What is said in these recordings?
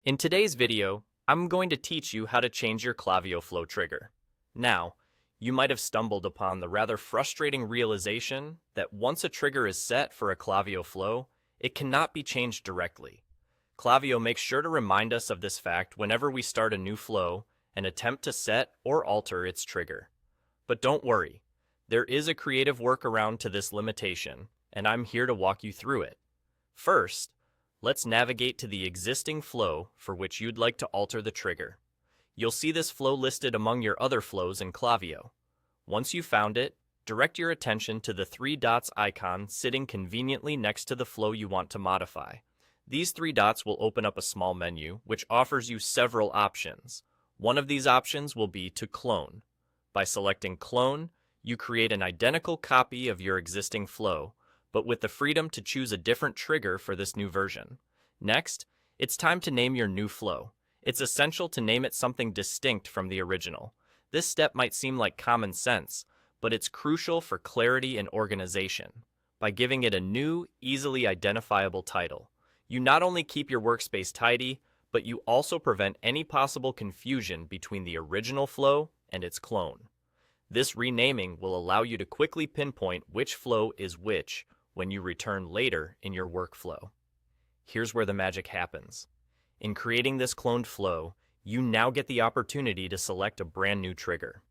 In today's video, I'm going to teach you how to change your Klaviyo flow trigger. Now, you might have stumbled upon the rather frustrating realization that once a trigger is set for a Klaviyo flow, it cannot be changed directly. Klaviyo makes sure to remind us of this fact whenever we start a new flow and attempt to set or alter its trigger. But don't worry, there is a creative workaround to this limitation, and I'm here to walk you through it. First, let's navigate to the existing flow for which you'd like to alter the trigger. You'll see this flow listed among your other flows in Klaviyo. Once you've found it, direct your attention to the three dots icon sitting conveniently next to the flow you want to modify. These three dots will open up a small menu which offers you several options. One of these options will be to clone. By selecting Clone, you create an identical copy of your existing flow, but with the freedom to choose a different trigger for this new version. Next, it's time to name your new flow. It's essential to name it something distinct from the original. This step might seem like common sense, but it's crucial for clarity and organization. By giving it a new, easily identifiable title, you not only keep your workspace tidy, but you also prevent any possible confusion between the original flow and its clone. This renaming will allow you to quickly pinpoint which flow is which when you return later in your workflow. Here's where the magic happens. In creating this cloned flow, you now get the opportunity to select a brand new trigger.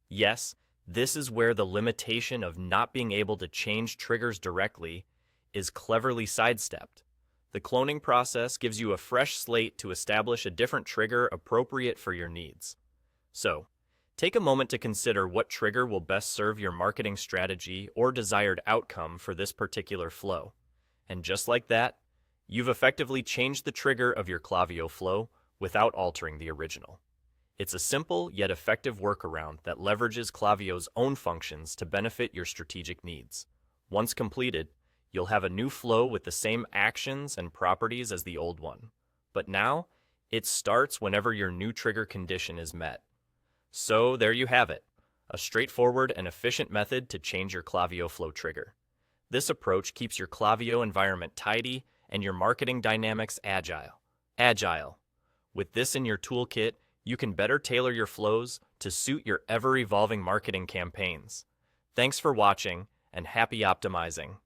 Yes, this is where the limitation of not being able to change triggers directly is cleverly sidestepped. The cloning process gives you a fresh slate to establish a different trigger appropriate for your needs. So, take a moment to consider what trigger will best serve your marketing strategy or desired outcome for this particular flow. And just like that, you've effectively changed the trigger of your Klaviyo flow without altering the original. It's a simple yet effective workaround that leverages Klaviyo's own functions to benefit your strategic needs. Once completed, you'll have a new flow with the same actions and properties as the old one. But now, it starts whenever your new trigger condition is met. So there you have it, a straightforward and efficient method to change your Klaviyo flow trigger. This approach keeps your Klaviyo environment tidy and your marketing dynamics agile. With this in your toolkit, you can better tailor your flows to suit your ever-evolving marketing campaigns. Thanks for watching, and happy optimizing.